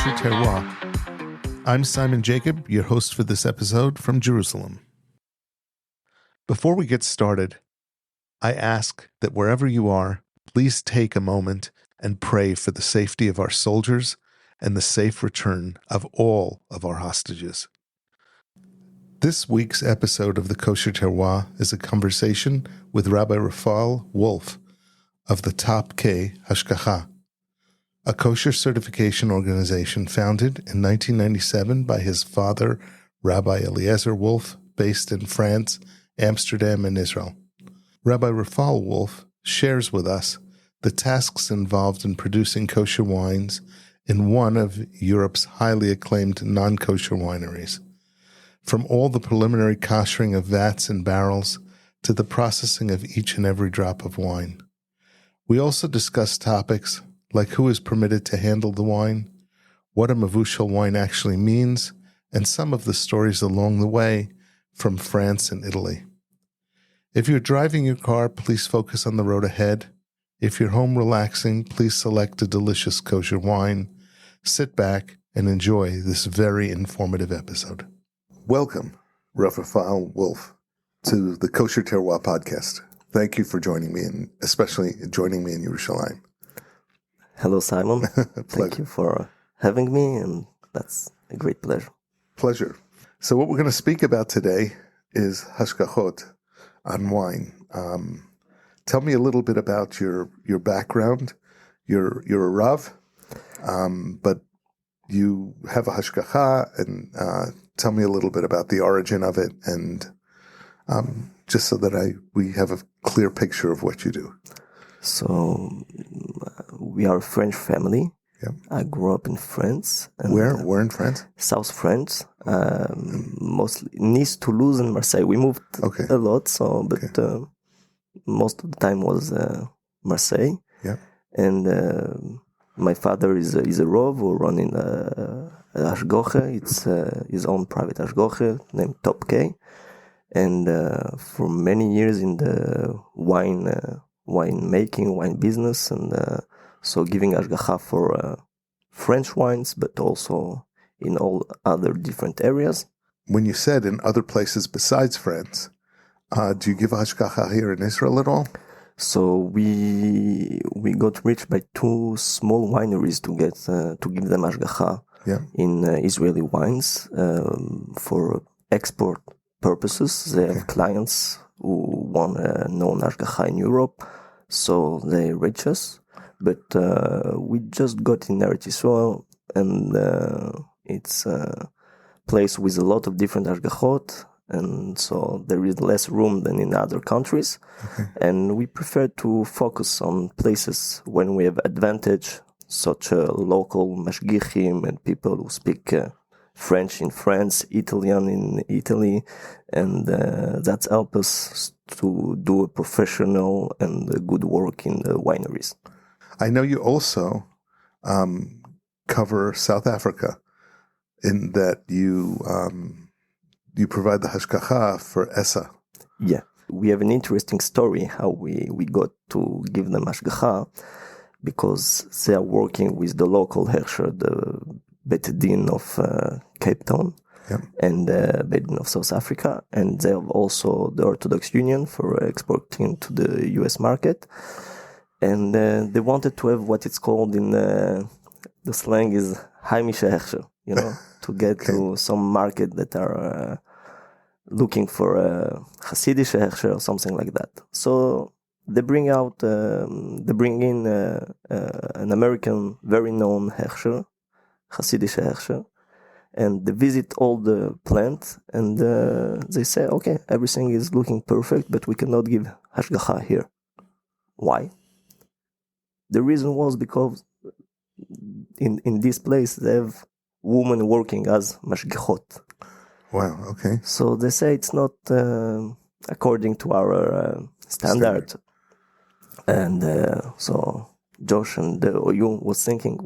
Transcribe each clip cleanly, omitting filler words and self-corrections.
Kosher Terroir. I'm Simon Jacob, your host for this episode from Jerusalem. Before we get started, I ask that wherever you are, please take a moment and pray for the safety of our soldiers and the safe return of all of our hostages. This week's episode of the Kosher Terroir is a conversation with Rabbi Raphael Wolff of the Top K Hashgacha, a kosher certification organization founded in 1997 by his father, Rabbi Eliezer Wolff, based in France, Amsterdam, and Israel. Rabbi Raphael Wolff shares with us the tasks involved in producing kosher wines in one of Europe's highly acclaimed non-kosher wineries. From all the preliminary koshering of vats and barrels to the processing of each and every drop of wine. We also discuss topics like who is permitted to handle the wine, what a mavushal wine actually means, and some of the stories along the way from France and Italy. If you're driving your car, please focus on the road ahead. If you're home relaxing, please select a delicious kosher wine, sit back, and enjoy this very informative episode. Welcome, Rabbi Raphael Wolff, to the Kosher Terroir podcast. Thank you for joining me, and especially joining me in Yerushalayim. Hello, Simon. Thank you for having me, and that's a great pleasure. Pleasure. So what we're going to speak about today is hashgachot on wine. Tell me a little bit about your background. You're a Rav, but you have a hashgacha, and tell me a little bit about the origin of it, and just so that we have a clear picture of what you do. So, we are a French family. Yeah. I grew up in France. And, Where in France? South France. Mostly Nice, Toulouse, and Marseille. We moved a lot, but most of the time was Marseille. Yeah. And my father is a Rav who running a Hashgacha. It's his own private Hashgacha named Top K. And for many years in the winemaking, wine business, and so giving hashgacha for French wines, but also in all other different areas. When you said in other places besides France, do you give hashgacha here in Israel at all? So we got reached by two small wineries to give them hashgacha in Israeli wines for export purposes. They have clients who want a non-kosher in Europe, so they reach us. But we just got in Eretz Yisrael, and it's a place with a lot of different hashgachot, and so there is less room than in other countries. Okay. And we prefer to focus on places when we have advantage, such a local mashgiachim and people who speak French in France, Italian in Italy, and that helps us to do a professional and a good work in the wineries. I know you also cover South Africa, in that you provide the hashgacha for ESA. Yeah, we have an interesting story how we got to give them hashgacha, because they are working with the local Hersher, the Bet Din of Cape Town, and Bet Din of South Africa, and they have also the Orthodox Union for exporting to the US market, and they wanted to have what it's called in the slang is heimische Hersher, to get to some market that are looking for a Hasidische Hersher or something like that. So they bring in an American very known Hersher, Hasidische Hersher, and they visit all the plants, and they say, okay, everything is looking perfect, but we cannot give hashgacha here. Why? The reason was because in this place they have women working as mashgiachot. Wow, okay. So they say it's not according to our standard. And so Josh and the OU was thinking,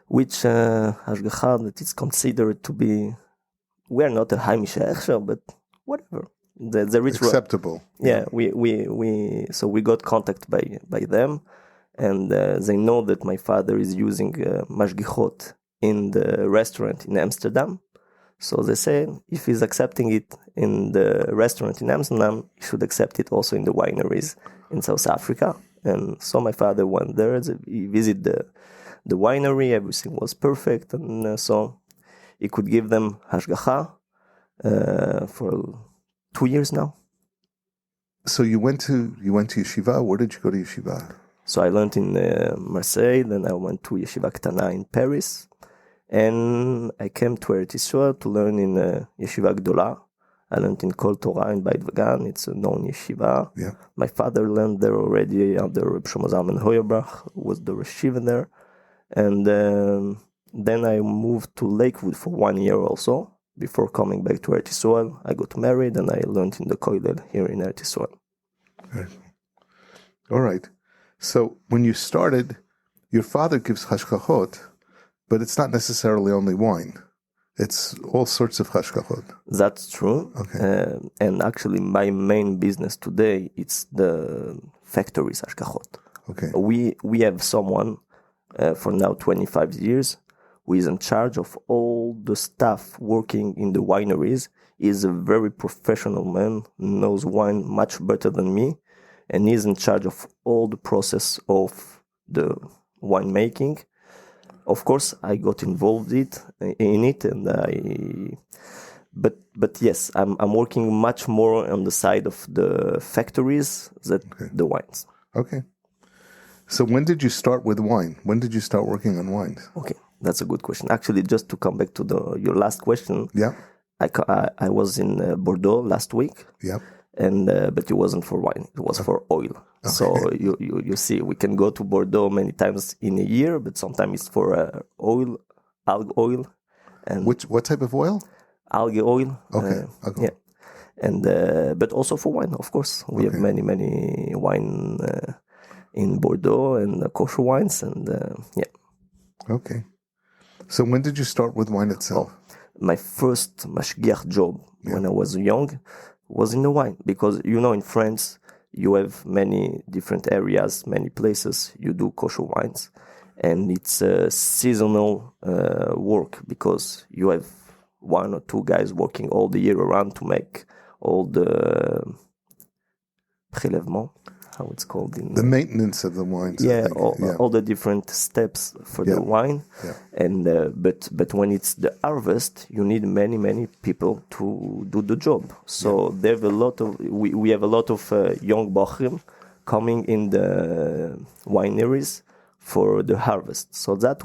which hashgacha that is considered to be, we are not a heimische Hersher, but whatever. The ritual. Acceptable. Yeah, so we got contact by them, and they know that my father is using mashgiachot in the restaurant in Amsterdam. So they say if he's accepting it in the restaurant in Amsterdam, he should accept it also in the wineries in South Africa. And so my father went there. He visited the winery. Everything was perfect, and so he could give them Hashgacha for 2 years now. So you went to yeshiva. Where did you go to yeshiva? So I learned in Marseille. Then I went to Yeshiva Ktana in Paris. And I came to Eretz Yisrael to learn in Yeshiva Gdola. I learned in Kol Torah in Beit Vagan. It's a known yeshiva. Yeah. My father learned there already under Reb Shlomo Zalman Hoyerbach, who was the Rosh Yeshiva there. And then I moved to Lakewood for 1 year also. Before coming back to Eretz Yisrael, I got married and I learned in the Kollel here in Eretz Yisrael. Okay. All right. So when you started, your father gives hashgachot, but it's not necessarily only wine. It's all sorts of hashgachot. That's true. Okay. And actually, my main business today, it's the factories hashgachot. Okay. We have someone for now 25 years who is in charge of all the staff working in the wineries. He's a very professional man, knows wine much better than me, and he's in charge of all the process of the winemaking. Of course, I got involved in it, and but yes, I'm working much more on the side of the factories than the wines. Okay. So when did you start with wine? When did you start working on wines? Okay, that's a good question. Actually, just to come back to your last question, Yeah. I was in Bordeaux last week. Yeah. And but it wasn't for wine; it was for oil. Okay. So you see, we can go to Bordeaux many times in a year, but sometimes it's for algae oil, and what type of oil? Algae oil. Okay. Yeah, and but also for wine, of course. We have many wine in Bordeaux and kosher wines, and yeah. Okay. So when did you start with wine itself? My first mashgiach job when I was young was in the wine, because in France you have many different areas, many places you do kosher wines, and it's a seasonal work, because you have 1 or 2 guys working all the year around to make all the prélèvement, how it's called in the maintenance of the wines. Yeah, all the different steps for the wine. Yeah. And but when it's the harvest, you need many people to do the job. So we have a lot of young bochrim coming in the wineries for the harvest. So that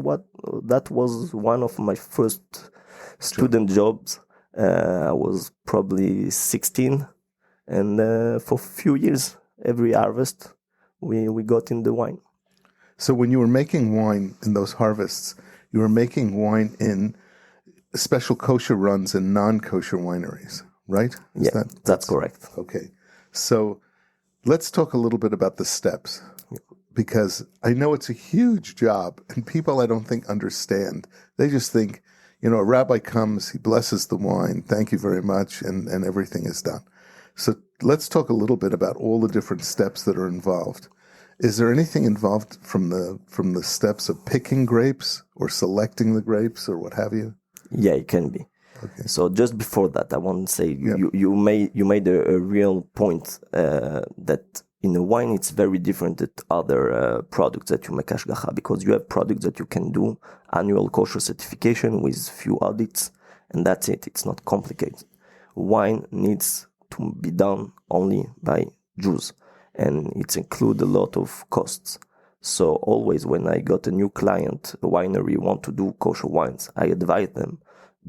was one of my first student jobs. I was probably 16, and for a few years, every harvest, we got in the wine. So when you were making wine in those harvests, you were making wine in special kosher runs and non-kosher wineries, right? That's correct. Okay. So let's talk a little bit about the steps, because I know it's a huge job, and people I don't think understand. They just think, a rabbi comes, he blesses the wine, thank you very much, and everything is done. So let's talk a little bit about all the different steps that are involved. Is there anything involved from the steps of picking grapes or selecting the grapes or what have you? Yeah, it can be. Okay. So just before that, I want to say you made a real point that in a wine it's very different than other products that you make hashgacha, because you have products that you can do annual kosher certification with few audits, and that's it. It's not complicated. Wine needs to be done only by Jews, and it includes a lot of costs. So always when I got a new client, a winery want to do kosher wines, I advise them,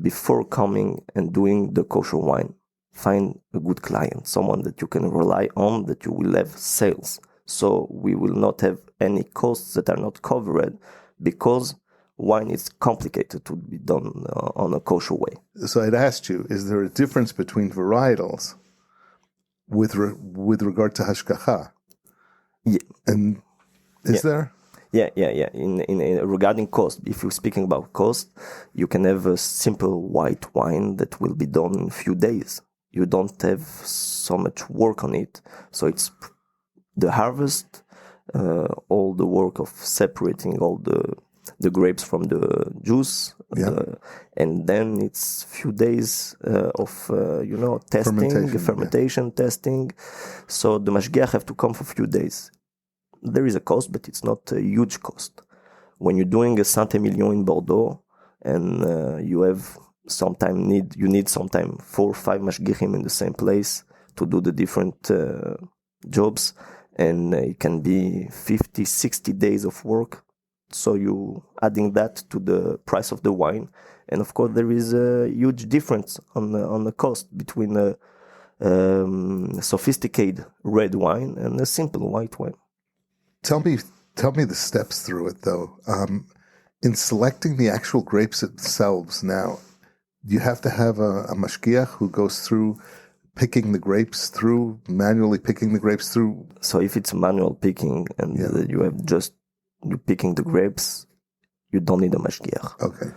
before coming and doing the kosher wine, find a good client, someone that you can rely on, that you will have sales. So we will not have any costs that are not covered, because wine is complicated to be done on a kosher way. So I'd asked you, is there a difference between varietals with regard to hashgacha? Yeah. And is there? Yeah. In regarding cost, if you're speaking about cost, you can have a simple white wine that will be done in a few days. You don't have so much work on it. So it's the harvest, all the work of separating all the the grapes from the juice, and then it's few days of testing, fermentation testing. So the mashgiach have to come for a few days. There is a cost, but it's not a huge cost. When you're doing a Saint-Emilion in Bordeaux, and you need sometime 4 or 5 mashgiachim in the same place to do the different jobs, and it can be 50, 60 days of work. So you adding that to the price of the wine, and of course there is a huge difference on the cost between a sophisticated red wine and a simple white wine. Tell me the steps through it, though. In selecting the actual grapes themselves, now, you have to have a mashgiach who goes through manually picking the grapes through. So if it's manual picking and you're picking the grapes, you don't need a mashgiach. Okay.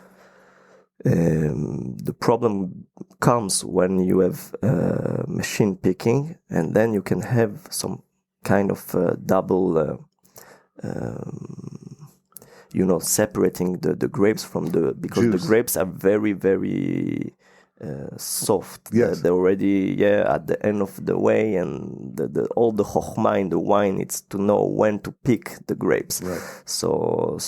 The problem comes when you have machine picking, and then you can have some kind of double, separating the grapes from because juice. The grapes are very, very soft. Yes. They're already at the end of the way, and all the chokhmah in the wine, it's to know when to pick the grapes. Right. So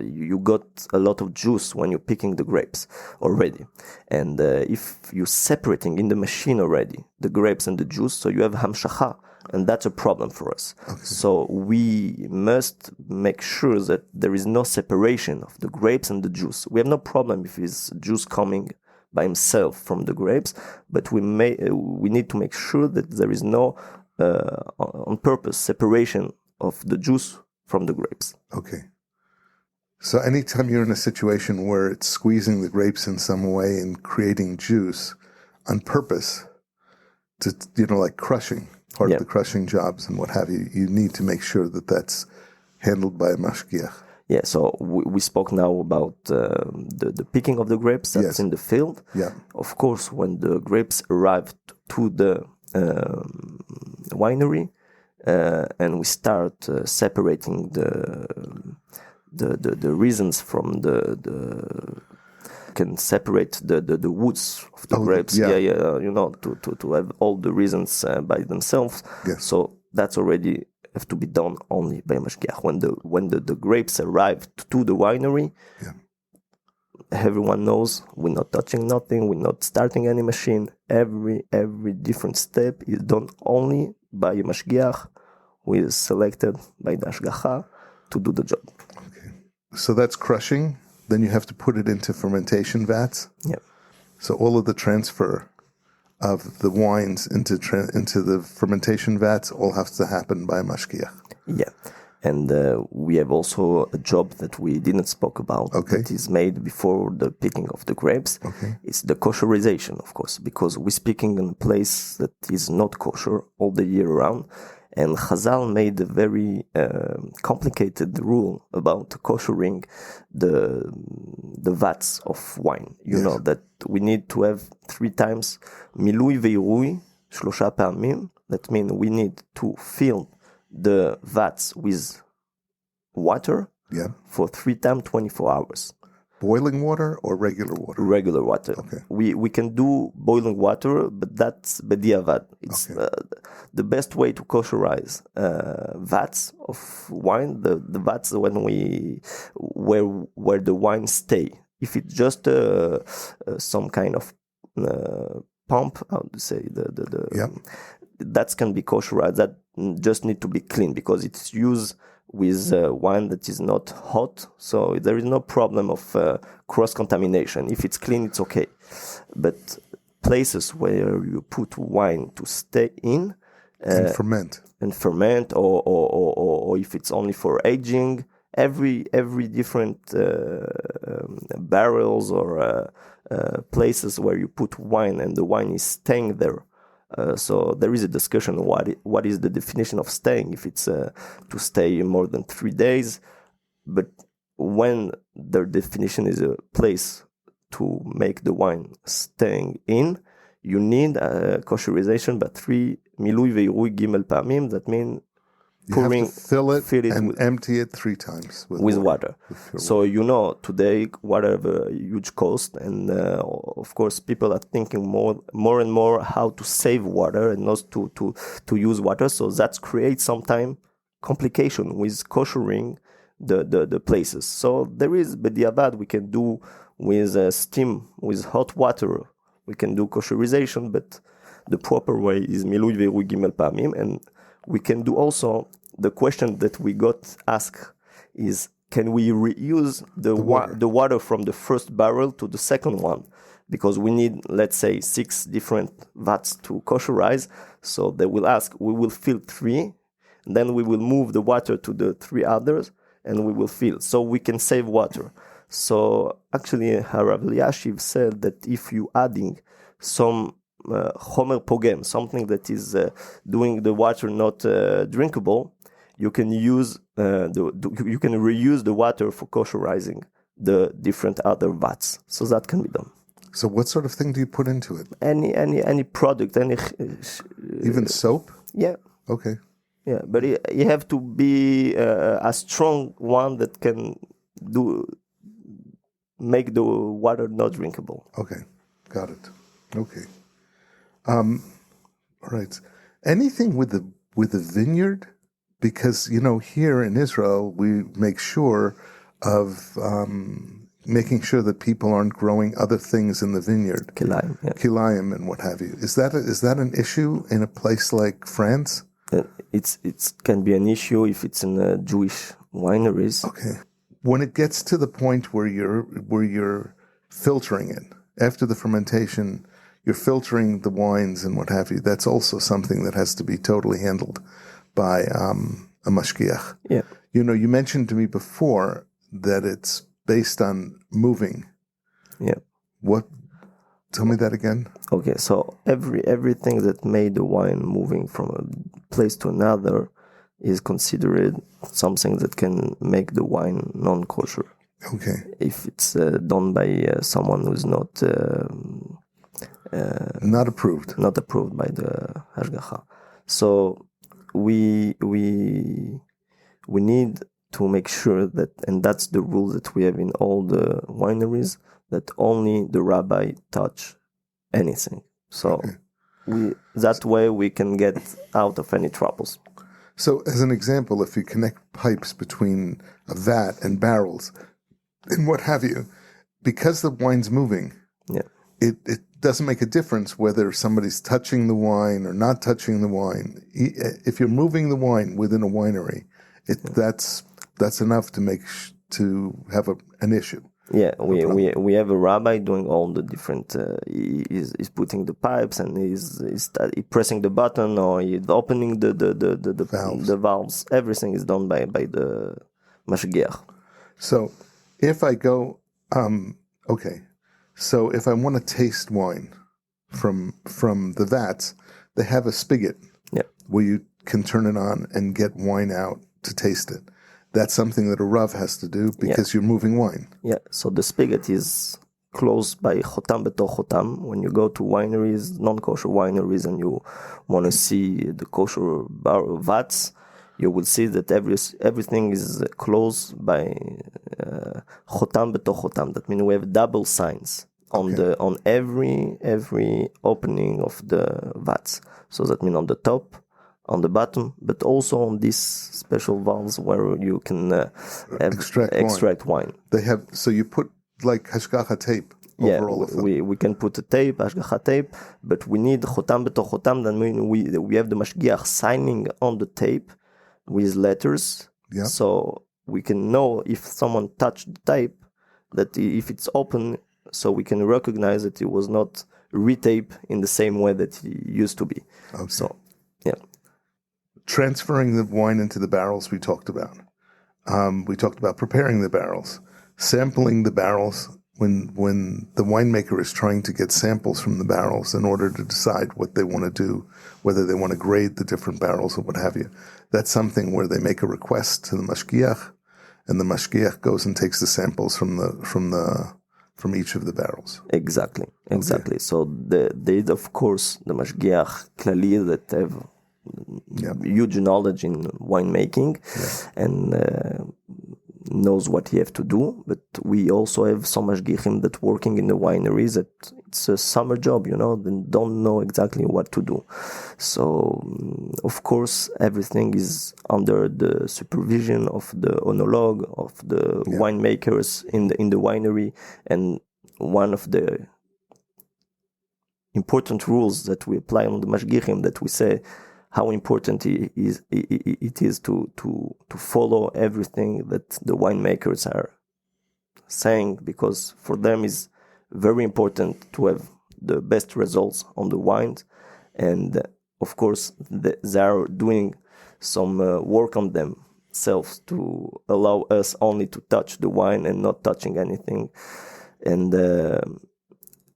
you got a lot of juice when you're picking the grapes already, and if you're separating in the machine already the grapes and the juice, so you have hamshacha, and that's a problem for us. Okay. So we must make sure that there is no separation of the grapes and the juice. We have no problem if it's juice coming by himself from the grapes, but we need to make sure that there is no on purpose separation of the juice from the grapes. Okay. So anytime you're in a situation where it's squeezing the grapes in some way and creating juice on purpose, to like crushing, part of the crushing jobs and what have you, you need to make sure that that's handled by a mashgiach. Yeah, so we spoke now about the picking of the grapes that's in the field. Yeah. Of course, when the grapes arrived to the winery, and we start separating the reasons from the can separate the woods of the grapes. To have all the reasons by themselves. Yeah. So that's already have to be done only by mashgiach. When the grapes arrived to the winery, everyone knows we're not touching nothing, we're not starting any machine. Every different step is done only by a mashgiach who is selected by the hashgacha to do the job. Okay. So that's crushing. Then you have to put it into fermentation vats. Yeah. So all of the transfer of the wines into the fermentation vats all has to happen by mashgiach. Yeah. And we have also a job that we didn't spoke about. Okay. That is made before the picking of the grapes. Okay. It's the kosherization, of course, because we're speaking in a place that is not kosher all the year round. And Chazal made a very complicated rule about koshering the vats of wine. You know that we need to have 3 times milui veirui 3 פעמים. That means we need to fill the vats with water for 3 times 24 hours. Boiling water or regular water? Regular water. Okay. We can do boiling water, but that's bediavad. It's the best way to kosherize vats of wine. The vats where the wine stay. If it's just some kind of pump, how to say that can be kosherized. That just need to be clean because it's used with wine that is not hot, so there is no problem of cross-contamination. If it's clean, it's okay. But places where you put wine to stay in and ferment, or if it's only for aging, every different barrels or places where you put wine and the wine is staying there. So there is a discussion what is the definition of staying, if it's to stay more than 3 days. But when the definition is a place to make the wine staying in, you need kosherization by 3 milui veirui gimel pa'amim. That means You have to fill it and with, empty it 3 times with water. So water. Today water have a huge cost, and of course people are thinking more and more how to save water and not to use water. So that creates sometimes complication with koshering the places. So there is b'diavad we can do with steam, with hot water. We can do kosherization, but the proper way is milui ve'irui gimel pa'amim. And we can do also, the question that we got asked is, can we reuse the water from the first barrel to the second one? Because we need, let's say, 6 different vats to kosherize. So they will ask, we will fill 3, then we will move the water to the 3 others, and we will fill. So we can save water. So actually, Rav Eliashiv said that if you adding some chomer pogem, something that is doing the water not drinkable, you can use you can reuse the water for kosherizing the different other vats. So that can be done. So what sort of thing do you put into it? Any product, even soap? Yeah. Okay. Yeah, but you have to be a strong one that can make the water not drinkable. Okay, got it. Okay. All right. Anything with the vineyard? Because, here in Israel, we make sure of making sure that people aren't growing other things in the vineyard. Kilayim, yeah. Kilayim and what have you. Is that an issue in a place like France? It can be an issue if it's in Jewish wineries. Okay. When it gets to the point where you're filtering it, after the fermentation, you're filtering the wines and what have you, that's also something that has to be totally handled by a mashgiach. Yeah. You mentioned to me before that it's based on moving. Yeah. What? Tell me that again. Okay, so everything that made the wine moving from a place to another is considered something that can make the wine non-kosher. Okay. If it's done by someone who's not approved. Not approved by the Hashgacha. So we need to make sure that, and that's the rule that we have in all the wineries, that only the rabbi touch anything. So that way we can get out of any troubles. So as an example, if you connect pipes between a vat and barrels and what have you, because the wine's moving, it doesn't make a difference whether somebody's touching the wine or not touching the wine. If you're moving the wine within a winery, that's enough to have an issue. Yeah, we have a rabbi doing all the different. He's putting the pipes and he's pressing the button or he's opening the valves. Everything is done by the mashgiach. So if I go, so if I want to taste wine from the vats, they have a spigot where you can turn it on and get wine out to taste it. That's something that a Rav has to do because you're moving wine. Yeah, so the spigot is closed by chotam b'toch chotam. When you go to wineries, non-kosher wineries, and you want to see the kosher vats, you will see that everything is closed by chotam b'toch chotam. That means we have double signs on every opening of the vats. So that means on the top, on the bottom, but also on these special valves where you can extract wine. They have, so you put like Hashgacha tape over all of them. We can put a tape, Hashgacha tape, but we need chotam b'toch chotam. That means we have the mashgiach signing on the tape with letters, so we can know if someone touched the tape, that if it's open, so we can recognize that it was not retape in the same way that it used to be. Okay. So, transferring the wine into the barrels we talked about. We talked about preparing the barrels, sampling the barrels when the winemaker is trying to get samples from the barrels in order to decide what they want to do, whether they want to grade the different barrels or what have you. That's something where they make a request to the mashgiach, and the mashgiach goes and takes the samples from each of the barrels. Exactly. Okay. So there is, of course, the mashgiach klali that have huge knowledge in winemaking and knows what he have to do. But we also have some mashgiachim that working in the wineries that it's a summer job, they don't know exactly what to do. So, of course, everything is under the supervision of the onologue, of the winemakers in the winery. And one of the important rules that we apply on the mashgiachim, that we say how important it is to follow everything that the winemakers are saying, because for them is very important to have the best results on the wines. And of course, they are doing some work on themselves to allow us only to touch the wine and not touching anything. And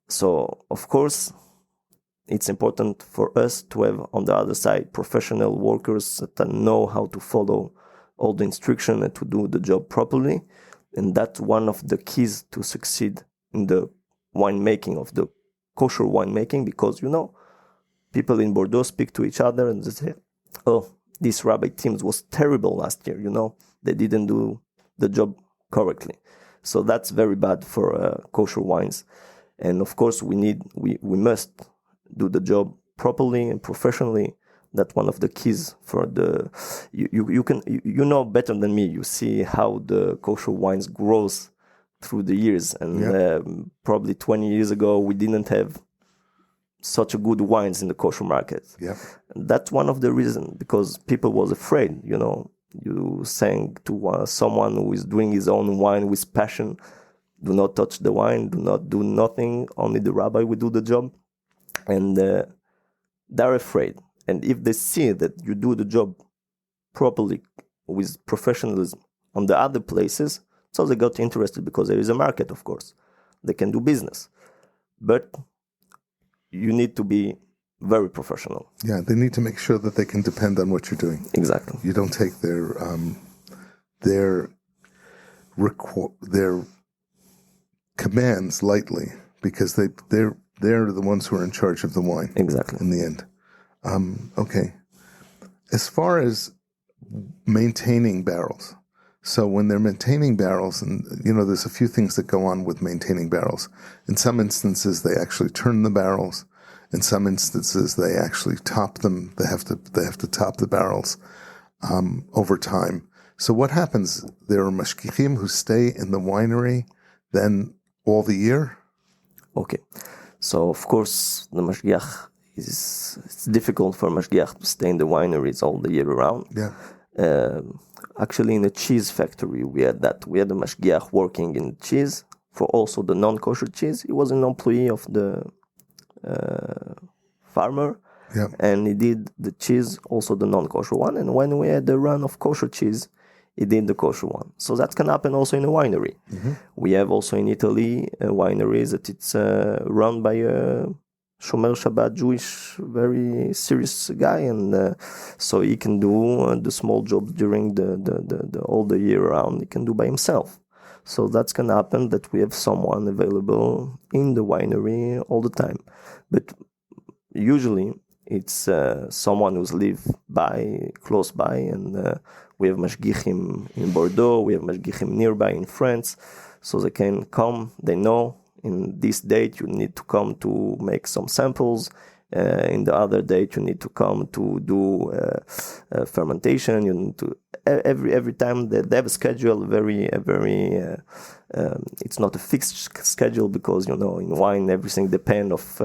so, of course, it's important for us to have on the other side professional workers that know how to follow all the instruction and to do the job properly. And that's one of the keys to succeed in the winemaking, of the kosher winemaking, because, people in Bordeaux speak to each other and they say, oh, this rabbi team was terrible last year, they didn't do the job correctly. So that's very bad for kosher wines. And of course, we must do the job properly and professionally. That's one of the keys for the. You can know better than me. You see how the kosher wines grows through the years, and probably 20 years ago we didn't have such a good wines in the kosher market. Yeah, that's one of the reasons, because people was afraid. You saying to someone who is doing his own wine with passion, do not touch the wine, do not do nothing. Only the rabbi will do the job. And they're afraid. And if they see that you do the job properly with professionalism on the other places, so they got interested, because there is a market, of course. They can do business. But you need to be very professional. Yeah, they need to make sure that they can depend on what you're doing. Exactly. You don't take their commands lightly, because they're the ones who are in charge of the wine. Exactly. In the end. Okay. As far as maintaining barrels, so when they're maintaining barrels, and there's a few things that go on with maintaining barrels. In some instances, they actually turn the barrels. In some instances, they actually top them. They have to top the barrels over time. So what happens? There are mashgiachim who stay in the winery then all the year? Okay. So, of course, the mashgiach it's difficult for mashgiach to stay in the wineries all the year around. Yeah. Actually, in a cheese factory, we had that. We had a mashgiach working in cheese for also the non-kosher cheese. He was an employee of the farmer, and he did the cheese, also the non-kosher one. And when we had the run of kosher cheese, he did the kosher one. So that can happen also in a winery. Mm-hmm. We have also in Italy wineries that it's run by a Shomer Shabbat Jewish, very serious guy, and so he can do the small jobs during the all the year round. He can do by himself. So that can happen, that we have someone available in the winery all the time. But usually it's someone who's close by, and we have mashgiachim in Bordeaux, we have mashgiachim nearby in France, so they can come, they know in this date you need to come to make some samples, in the other date you need to come to do fermentation, you need to, every time they have a schedule, very it's not a fixed schedule, because in wine everything depends of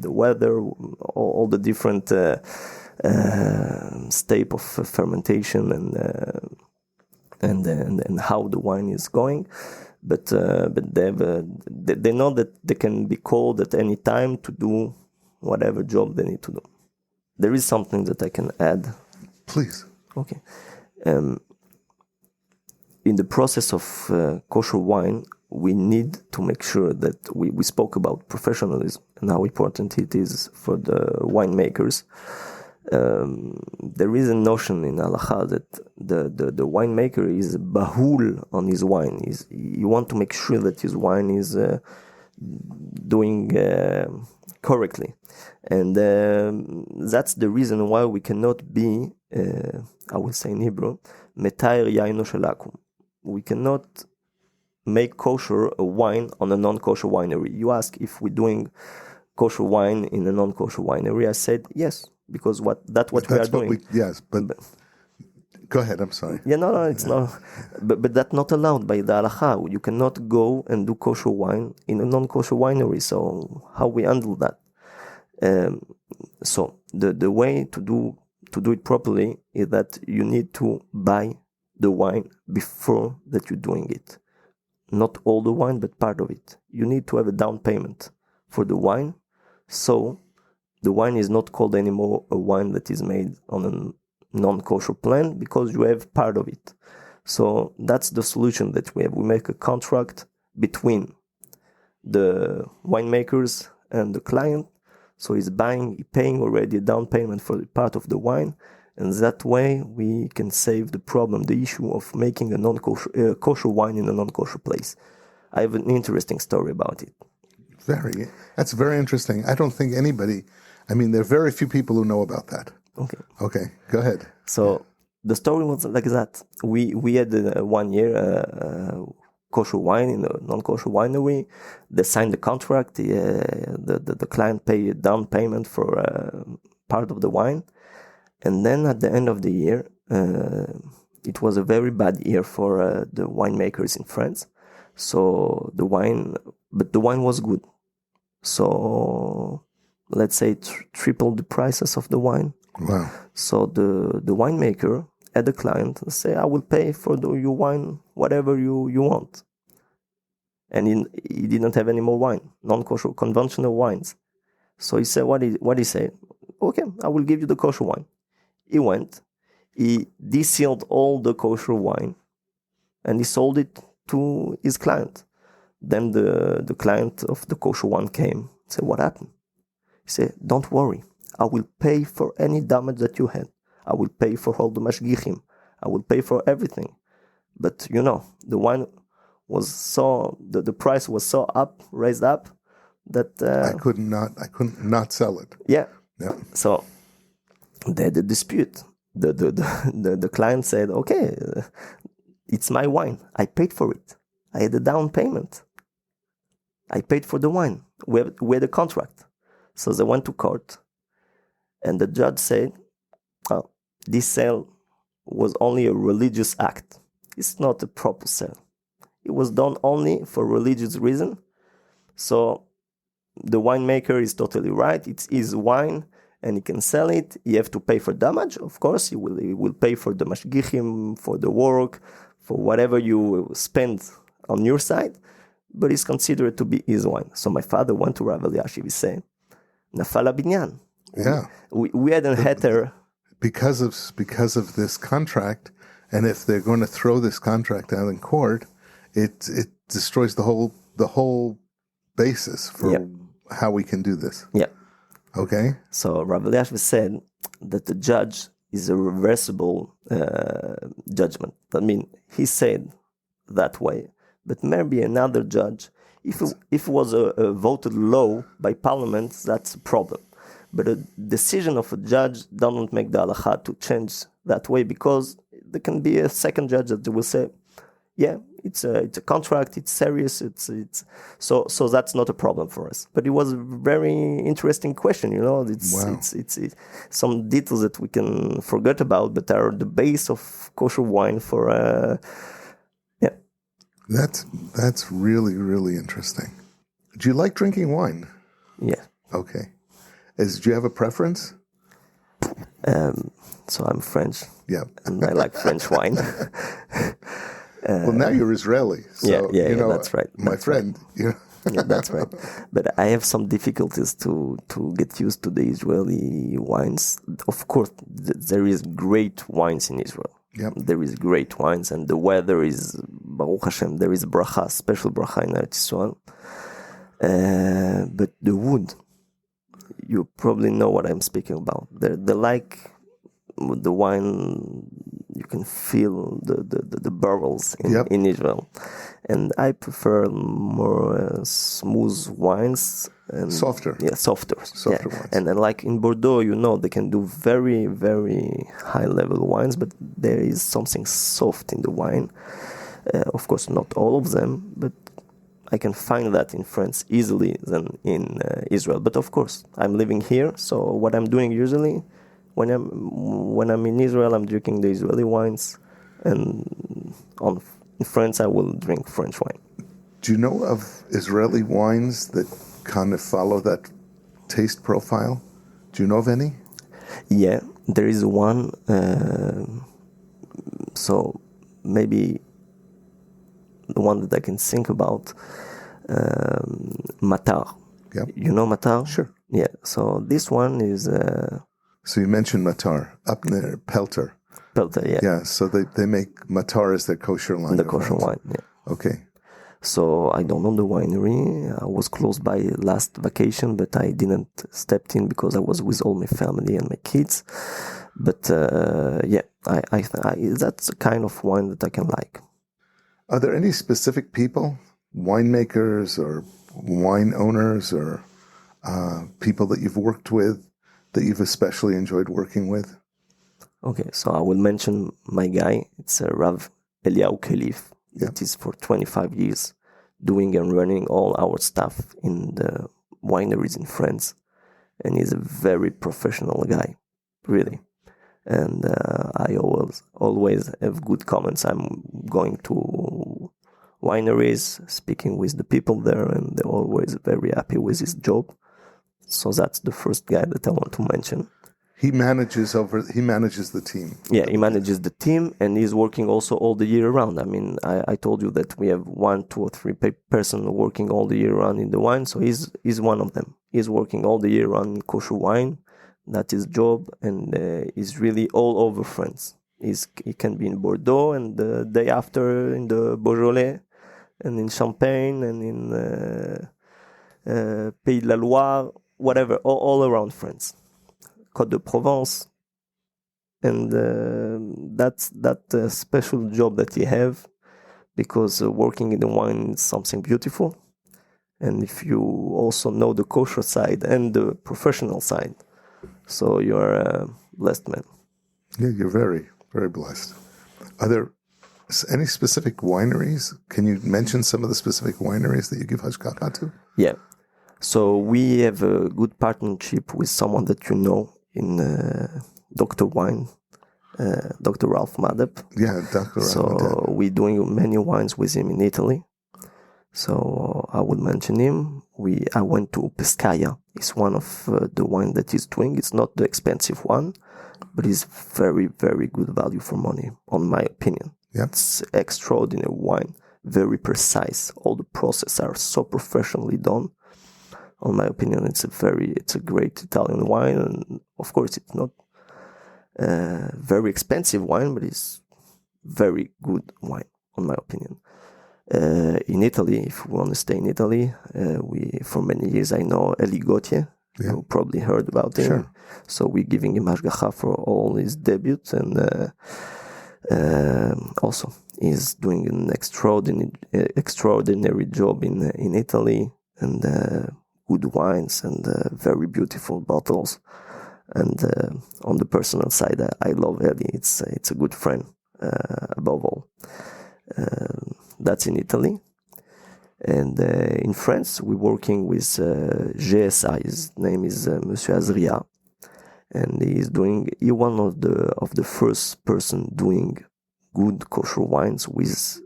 the weather, all the different state of fermentation and how the wine is going, but they know that they can be called at any time to do whatever job they need to do. There is something that I can add. Please. Okay. In the process of kosher wine, we need to make sure that we spoke about professionalism and how important it is for the winemakers. There is a notion in halacha that the winemaker is bahul on his wine. You want to make sure that his wine is doing correctly. And that's the reason why we cannot be, I will say in Hebrew, metair yaino shelakum. We cannot make kosher a wine on a non-kosher winery. You ask if we're doing kosher wine in a non-kosher winery. I said yes, because that's what we are doing. Yes, but go ahead. I'm sorry. Yeah, no, it's not. But that's not allowed by the halacha. You cannot go and do kosher wine in a non-kosher winery. So how we handle that? So the way to do it properly is that you need to buy the wine before that you're doing it. Not all the wine, but part of it. You need to have a down payment for the wine. So the wine is not called anymore a wine that is made on a non-kosher plant because you have part of it. So that's the solution that we have. We make a contract between the winemakers and the client. So he's paying already a down payment for the part of the wine. And that way we can save the problem, the issue of making a non-kosher kosher wine in a non-kosher place. I have an interesting story about it. That's very interesting. I don't think anybody, there are very few people who know about that. Okay, go ahead. So the story was like that. We had 1 year kosher wine in a non-kosher winery. They signed the contract. The client paid a down payment for part of the wine. And then at the end of the year, it was a very bad year for the winemakers in France. So the wine was good. So let's say triple the prices of the wine. Wow. So the winemaker had the client say, I will pay for your wine whatever you want. And he didn't have any more wine, non-kosher, conventional wines. So he said, what he said? Okay, I will give you the kosher wine. He went, he desealed all the kosher wine, and he sold it to his client. Then the client of the kosher wine came and said, what happened? He said, don't worry, I will pay for any damage that you had. I will pay for all the mashgiachim. I will pay for everything. But the wine was the price was so raised up that I couldn't not sell it. Yeah. So they had a dispute. The client said, okay, it's my wine. I paid for it. I had a down payment. I paid for the wine. We had a contract. So they went to court, and the judge said, oh, this sale was only a religious act. It's not a proper sale. It was done only for religious reason. So the winemaker is totally right. It's his wine, and he can sell it. He have to pay for damage, of course. He will pay for the mashgiachim, for the work, for whatever you spend on your side. But it's considered to be his wine. So my father went to Rav Eliashiv. He said, "Nafal binyan." Yeah, we had a heter because of this contract, and if they're going to throw this contract out in court, it destroys the whole basis for how we can do this. Yeah. Okay. So Rav Eliashiv said that the judge is a reversible judgment. He said that way, but maybe another judge, if it was a voted law by parliament, that's a problem. But a decision of a judge doesn't make the halacha to change that way, because there can be a second judge that will say, yeah, it's a contract, it's serious, it's so that's not a problem for us. But it was a very interesting question, It's some details that we can forget about, but are the base of kosher wine for That's really, really interesting. Do you like drinking wine? Yeah. Okay. Do you have a preference? So I'm French. Yeah. And I like French wine. Well, now you're Israeli. So, that's right. My friend. Yeah, that's right. But I have some difficulties to get used to the Israeli wines. Of course, there is great wines in Israel. Yep. There is great wines, and the weather is, Baruch Hashem, there is bracha, special bracha in Eretz Yisrael. But the wood, you probably know what I'm speaking about. They're like the wine, you can feel the barrels Yep. in Israel. And I prefer more smooth wines. And, Softer. Yeah, softer. Softer Yeah. wines. And then like in Bordeaux, they can do very, very high-level wines, but there is something soft in the wine. Of course, not all of them, but I can find that in France easily than in Israel. But of course, I'm living here, so what I'm doing usually, when I'm in Israel, I'm drinking the Israeli wines, and in France, I will drink French wine. Do you know of Israeli wines that kind of follow that taste profile? Do you know of any? Yeah, there is one. So maybe the one that I can think about, Matar. Yep. You know Matar? Sure. Yeah. So this one is So you mentioned Matar up there, Pelter. Pelter. Yeah. Yeah. So they make Matar as their kosher line. The kosher wine. Yeah. Okay. So I don't know the winery. I was close by last vacation, but I didn't step in because I was with all my family and my kids. But yeah, I that's a kind of wine that I can like. Are there any specific people, winemakers or wine owners or people that you've worked with that you've especially enjoyed working with? Okay, so I will mention my guy. It's Rav Eliyahu Kelif. That is for 25 years doing and running all our stuff in the wineries in France. And he's a very professional guy, really. And I always have good comments. I'm going to wineries, speaking with the people there, and they're always very happy with his job. So that's the first guy that I want to mention. He manages the team. Yeah, he manages the team, and he's working also all the year round. I mean, I told you that we have 1, 2, or 3 person working all the year round in the wine, so he's one of them. He's working all the year round in kosher wine. That's his job, and he's really all over France. He can be in Bordeaux, and the day after in the Beaujolais, and in Champagne, and in Pays de la Loire, whatever, all around France. Côte de Provence, and that's that special job that he have, because working in the wine is something beautiful, and if you also know the kosher side and the professional side, so you're a blessed man. Yeah, you're very, very blessed. Are there any specific wineries? Can you mention some of the specific wineries that you give Hashgacha to? Yeah, so we have a good partnership with someone that you know in Dr. Wine, Dr. Ralph Madep. Yeah, Dr. Ralph. So we're doing many wines with him in Italy. So I would mention him. I went to Pescaia. It's one of the wine that he's doing. It's not the expensive one, but it's very, very good value for money, on my opinion. Yep. It's extraordinary wine, very precise. All the processes are so professionally done. On my opinion, it's a great Italian wine, and of course, it's not very expensive wine, but it's very good wine, on my opinion. In Italy, if we want to stay in Italy, for many years I know Eli Gauthier. Yeah. You probably heard about him. Sure. So we're giving him mashgiach for all his debuts, and also he's doing an extraordinary job in Italy, and good wines and very beautiful bottles. And on the personal side, I love Eli. It's a good friend, above all. That's in Italy. And in France, we're working with GSI. His name is Monsieur Azria, and he's one of the first person doing good kosher wines with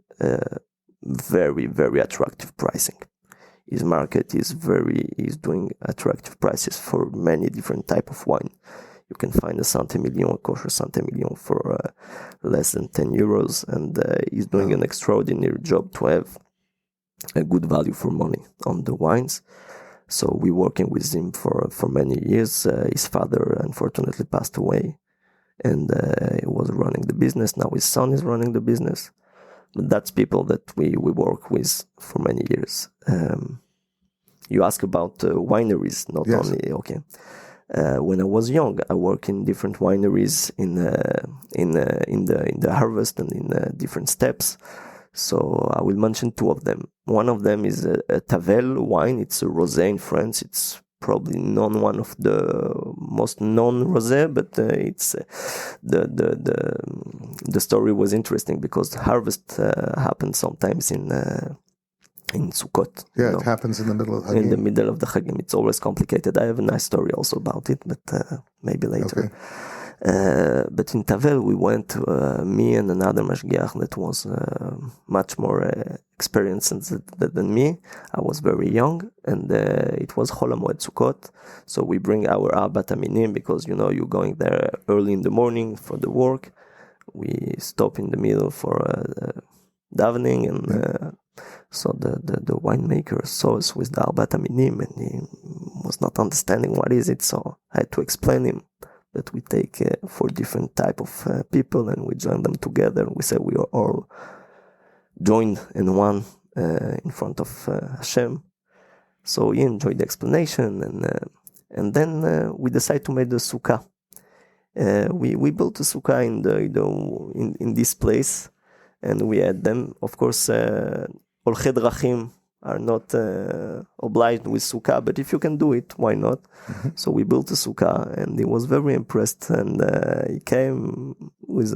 very, very attractive pricing. His market is he's doing attractive prices for many different type of wine. You can find a Saint-Emilion, a kosher Saint-Emilion for less than 10 euros, and he's doing an extraordinary job to have a good value for money on the wines. So we're working with him for many years. His father unfortunately passed away, and he was running the business. Now his son is running the business. But that's people that we work with for many years. You ask about wineries, not yes. only, okay. When I was young, I worked in different wineries in the harvest and in different steps. So I will mention two of them. One of them is a Tavel wine. It's a rosé in France. It's probably one of the most known rosé, but it's the story was interesting because harvest happens sometimes in Sukkot. Yeah, it happens in the middle of Hagim. In the middle of the Hagim. It's always complicated. I have a nice story also about it, but maybe later. Okay. But in Tavel, we went, me and another mashgiach that was much more experienced than me. I was very young, and it was Chol HaMoed Sukkot. So we bring our Arbat Aminim because, you're going there early in the morning for the work. We stop in the middle for davening, and so the winemaker saw us with the Arbat Aminim, and he was not understanding what is it. So I had to explain him that we take 4 different type of people and we join them together. We say we are all joined in one in front of Hashem. So he enjoyed the explanation, and then we decided to make the sukkah. We built a sukkah in this place, and we had them. Of course, Olchei Drachim are not obliged with sukkah, but if you can do it, why not? Mm-hmm. So we built a sukkah, and he was very impressed, and he came with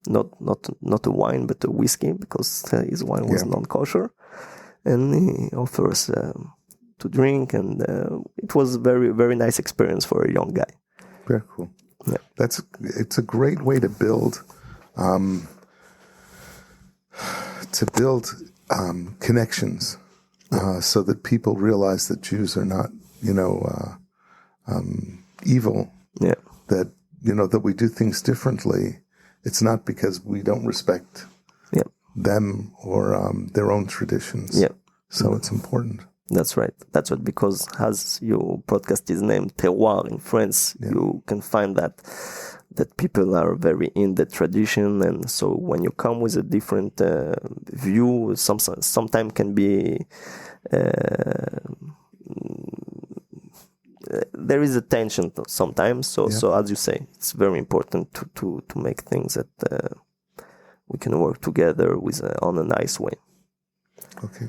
not a wine, but a whiskey, because his wine was non-kosher, and he offers to drink, and it was a very, very nice experience for a young guy. Very cool. Yeah. It's a great way to build connections, so that people realize that Jews are not, evil. Yeah. That that we do things differently. It's not because we don't respect them or their own traditions. Yeah. So it's important. That's right. That's what, because as your podcast is named Terroir in France, you can find that people are very in the tradition, and so when you come with a different view, sometimes can be there is a tension sometimes. So as you say, it's very important to make things that we can work together with on a nice way. Okay.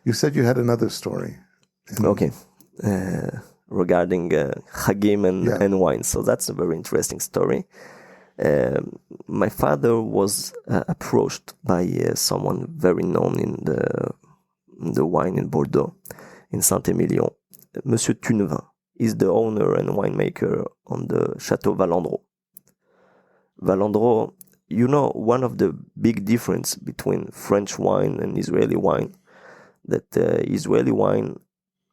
You said you had another story. Okay. Regarding Chagim and wine. So that's a very interesting story. My father was approached by someone very known in the wine in Bordeaux, in Saint-Émilion. Monsieur Tunevin is the owner and winemaker on the Chateau Valandro. Valandro, one of the big difference between French wine and Israeli wine, that Israeli wine,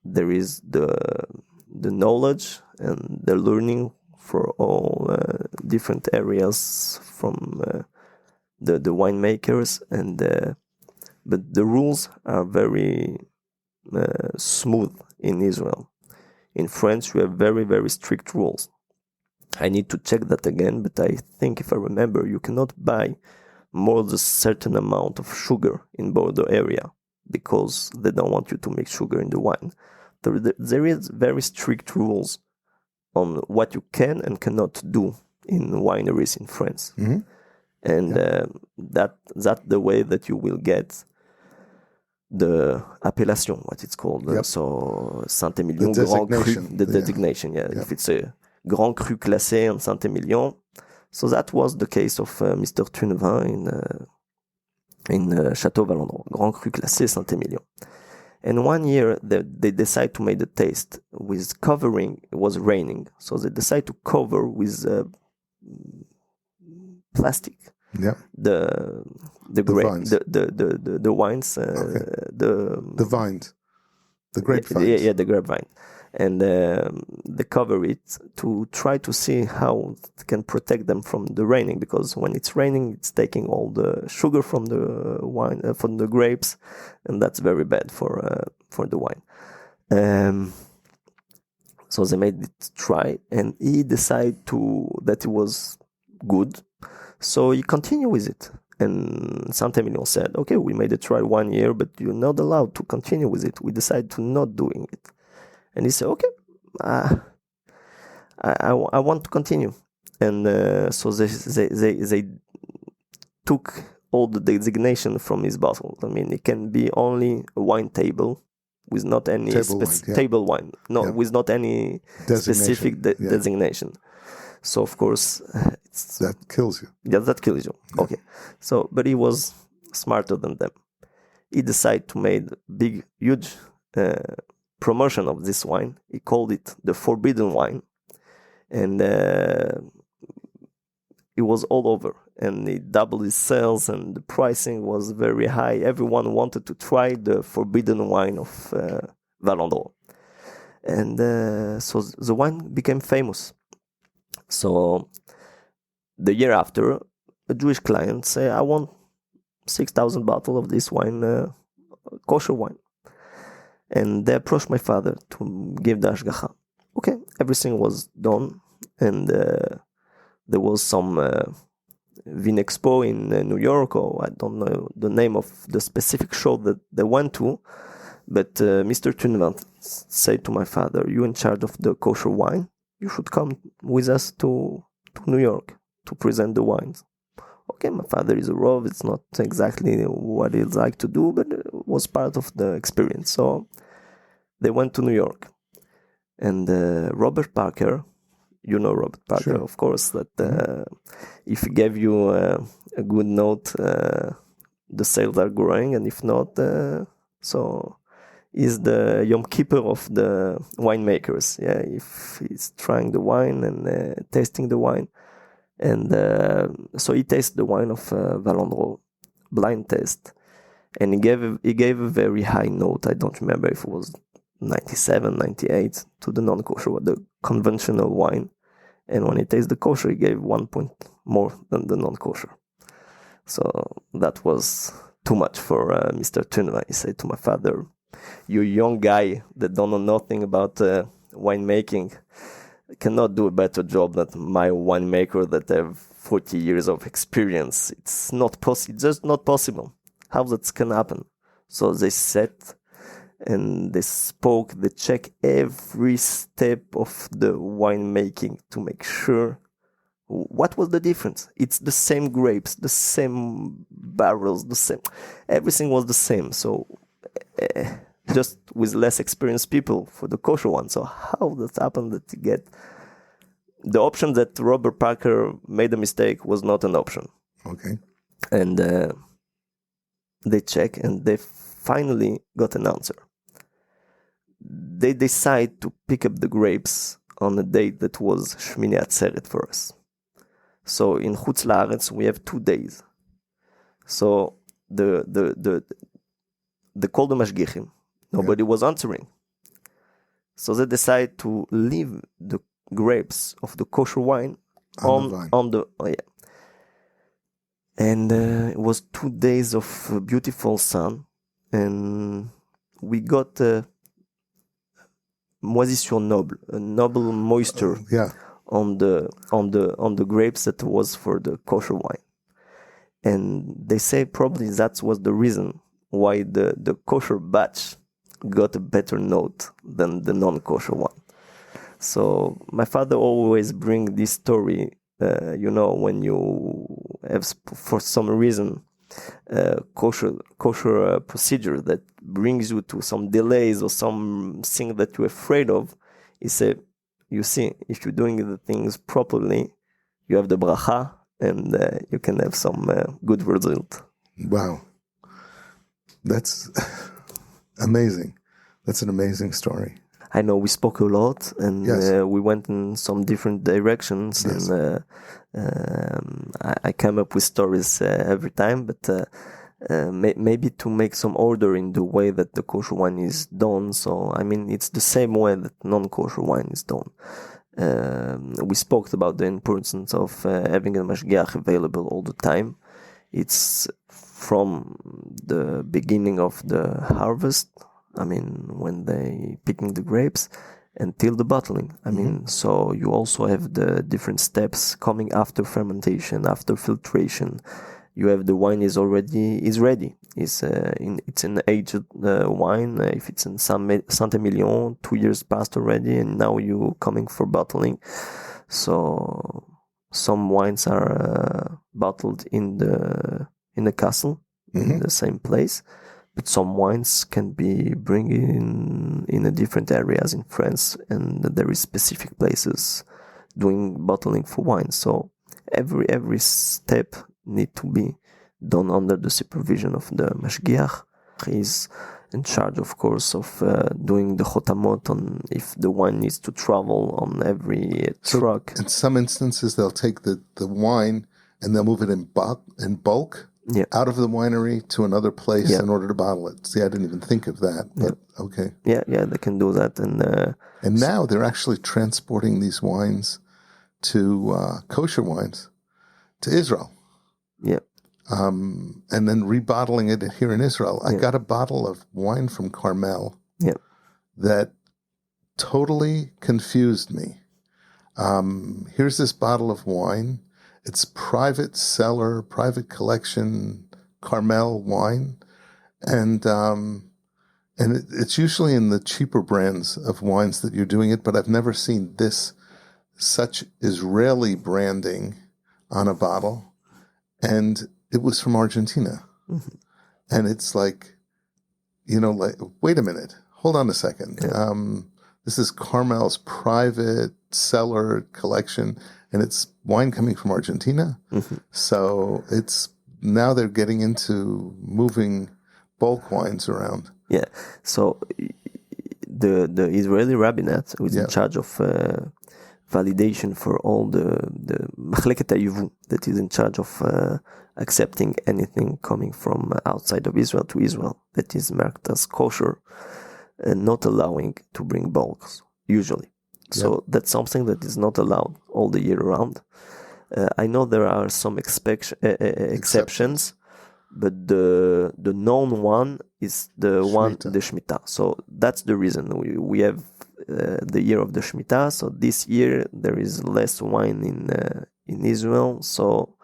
there is the knowledge and the learning for all different areas from the winemakers, but the rules are very smooth in Israel. In France, we have very, very strict rules. I need to check that again, but I think if I remember, you cannot buy more than a certain amount of sugar in Bordeaux area, because they don't want you to mix sugar in the wine. There is very strict rules on what you can and cannot do in wineries in France. Mm-hmm. And that's the way that you will get the appellation, what it's called. So Saint-Émilion Grand Cru, the designation. If it's a Grand Cru classé on Saint-Émilion. So that was the case of Mr. Tunevin in Chateau Valandro, Grand Cru classé Saint-Émilion. And one year they decided to make the taste with covering. It was raining, so they decided to cover with plastic. Yeah. The vines. The wines. The vines. The grapevines. Yeah, the grapevine. And they cover it to try to see how it can protect them from the raining, because when it's raining, it's taking all the sugar from the wine, from the grapes, and that's very bad for the wine. So they made it try, and he decided that it was good, so he continued with it. And Saint-Émilion said, "Okay, we made it try 1 year, but you're not allowed to continue with it. We decided to not doing it." And he said, "Okay, I want to continue. And so they took all the designation from his bottle. I mean, it can be only a wine table with not any table wine, with not any specific designation. So of course, that kills you. Yeah, that kills you. Yeah. Okay. So, but he was smarter than them. He decided to make huge promotion of this wine. He called it the forbidden wine, and it was all over. And it doubled its sales, and the pricing was very high. Everyone wanted to try the forbidden wine of Valandro. And so the wine became famous. So the year after, a Jewish client said, I want 6,000 bottles of this wine, kosher wine. And they approached my father to give the Hashgacha. Okay, everything was done. And there was some Vin Expo in New York, or I don't know the name of the specific show that they went to. But Mr. Tunevant said to my father, you're in charge of the kosher wine. You should come with us to New York to present the wines. Okay, my father is a Rav. It's not exactly what he'd like to do, but it was part of the experience. So they went to New York. And Robert Parker, you know Robert Parker, sure. Of course, that if he gave you a good note, the sales are growing, and if not, so is the Yom Kippur of the winemakers. Yeah, if he's trying the wine and tasting the wine. And so he tasted the wine of Valandro, blind test, and he gave a very high note. I don't remember if it was 97, 98 to the non-kosher, the conventional wine. And when he tasted the kosher, he gave 1 point more than the non-kosher. So that was too much for Mr. Tuneva. He said to my father, you young guy that don't know nothing about winemaking cannot do a better job than my winemaker that have 40 years of experience. It's not possible. It's just not possible. How that can happen? So they sat and they spoke. They checked every step of the winemaking to make sure what was the difference. It's the same grapes, the same barrels, the same. Everything was the same. So just with less experienced people for the kosher one. So how that happened that you get the option that Robert Parker made a mistake was not an option. Okay. And they check and they finally got an answer. They decide to pick up the grapes on a date that was Shmini Atzeret for us. So in Chutz La'aretz we have 2 days. So they called the mashgiachim. Nobody was answering. So they decided to leave the grapes of the kosher wine on the And it was 2 days of beautiful sun, and we got moisissure noble, a noble moisture on the grapes that was for the kosher wine. And they say probably that was the reason why the kosher batch got a better note than the non-kosher one. So my father always bring this story, when you have, for some reason, kosher procedure that brings you to some delays or something that you're afraid of. He said, you see, if you're doing the things properly, you have the bracha, and you can have some good result. Wow. That's amazing. That's an amazing story. I know we spoke a lot, and we went in some different directions, and I came up with stories every time, but maybe to make some order in the way that the kosher wine is done. So, I mean, it's the same way that non-kosher wine is done. We spoke about the importance of having a mashgiach available all the time. It's from the beginning of the harvest, I mean, when they picking the grapes, until the bottling. I mean, so you also have the different steps coming after fermentation, after filtration. you have the wine is ready. It's an aged wine. If it's in Saint-Emilion, 2 years passed already, and now you coming for bottling. So some wines are bottled in the castle, in the same place, but some wines can be bring in the different areas in France, and there is specific places doing bottling for wine. So every step need to be done under the supervision of the mashgiach. He's in charge, of course, of doing the chotamot on if the wine needs to travel on every truck. In some instances, they'll take the wine and they'll move it in bulk out of the winery to another place in order to bottle it. See, I didn't even think of that, but okay. Yeah, they can do that. And now they're actually transporting these wines to kosher wines to Israel. Yeah. And then rebottling it here in Israel. I got a bottle of wine from Carmel that totally confused me. Here's this bottle of wine. It's private cellar, private collection Carmel wine. And it's usually in the cheaper brands of wines that you're doing it, but I've never seen such Israeli branding on a bottle. And it was from Argentina. Mm-hmm. And it's like, wait a minute, hold on a second. Yeah. This is Carmel's private cellar collection, and it's wine coming from Argentina. Mm-hmm. So now they're getting into moving bulk wines around. Yeah. So the Israeli rabbinate, who is in charge of validation for all the Machleket HaYivur, that is in charge of accepting anything coming from outside of Israel to Israel, that is marked as kosher, and not allowing to bring bulks, usually. So that's something that is not allowed all the year round. I know there are some exceptions, but the known one is the Shemitah. So that's the reason we have the year of the Shemitah. So this year there is less wine in Israel. So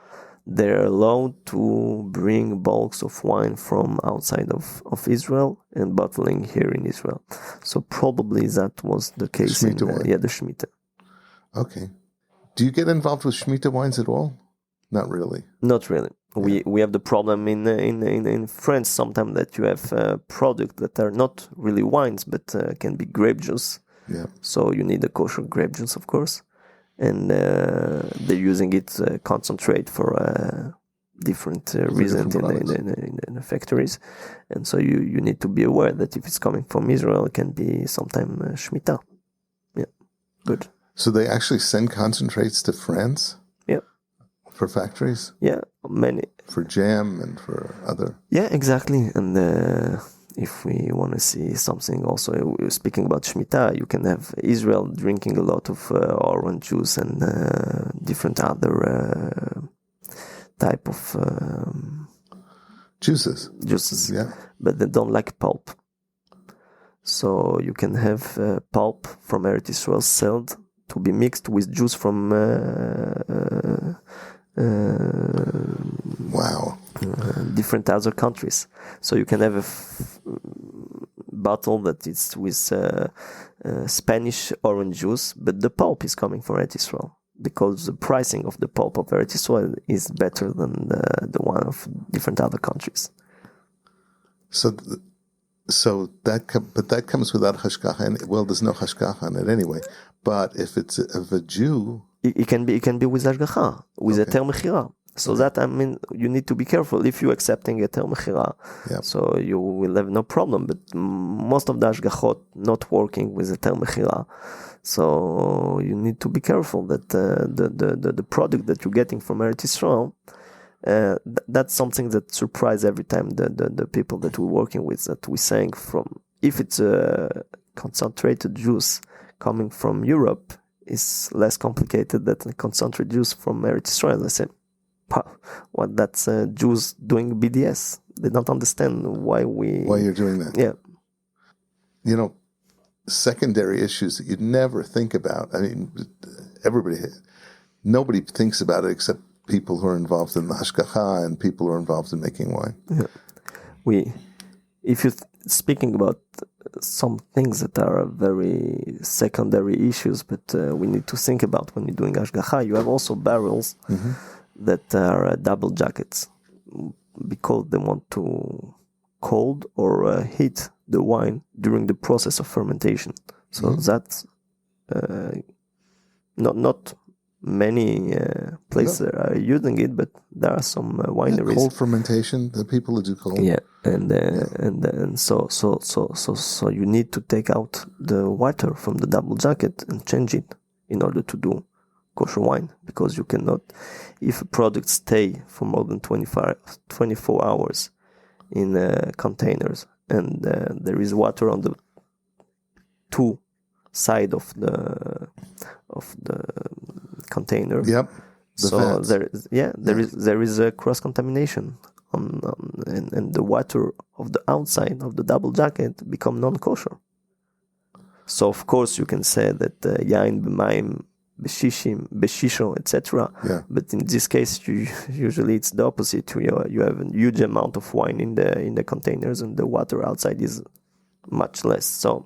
they're allowed to bring bulks of wine from outside of Israel and bottling here in Israel. So probably that was the case the Shemitah. Okay. Do you get involved with Shemitah wines at all? Not really. Not really. Yeah. We have the problem in France sometimes that you have products that are not really wines but can be grape juice. Yeah. So you need a kosher grape juice, of course. And they're using it concentrate for different reasons in the factories, and so you need to be aware that if it's coming from Israel, it can be sometime Shemitah. Yeah, good. So they actually send concentrates to France. Yeah, for factories. Yeah, many for jam and for other. Yeah, exactly, and. If we want to see something also, speaking about Shemitah, you can have Israel drinking a lot of orange juice and different other type of juices. Yeah. But they don't like pulp. So you can have pulp from Eretz Israel sold to be mixed with juice from different other countries. So you can have a bottle that is with Spanish orange juice, but the pulp is coming from Eretz Israel because the pricing of the pulp of Eretz Israel is better than the one of different other countries. So that comes without Hashgacha, and there's no Hashgacha on it anyway. But if it's of a Jew, it can be with Hashgacha, with a term mechira. So that, you need to be careful if you're accepting a term mechira. So you will have no problem. But most of the Hashgachot not working with a term mechira. So you need to be careful that the product that you're getting from Eretz Yisrael, that's something that surprises every time the people that we're working with, that we're saying if it's a concentrated juice coming from Europe, is less complicated than a concentrated juice from Eretz Yisrael. I say, what that's Jews doing BDS. They don't understand why you're doing that. Yeah. Secondary issues that you'd never think about. Nobody thinks about it except people who are involved in the hashgacha and people who are involved in making wine. Yeah. If you're speaking about some things that are very secondary issues, but we need to think about when you're doing hashgacha, you have also barrels that are double jackets because they want to cold or heat the wine during the process of fermentation. So that's not many places are using it, but there are some wineries. Cold fermentation, the people who do cold. Yeah, and so you need to take out the water from the double jacket and change it in order to do kosher wine, because you cannot, if a product stay for more than 24 hours in containers and there is water on the two side of the container. Yep. So there is a cross contamination and the water of the outside of the double jacket become non-kosher. So of course you can say that yain b'mayim b'shishim b'shisho etc. Yeah. But in this case, usually it's the opposite. You have a huge amount of wine in the containers, and the water outside is much less. So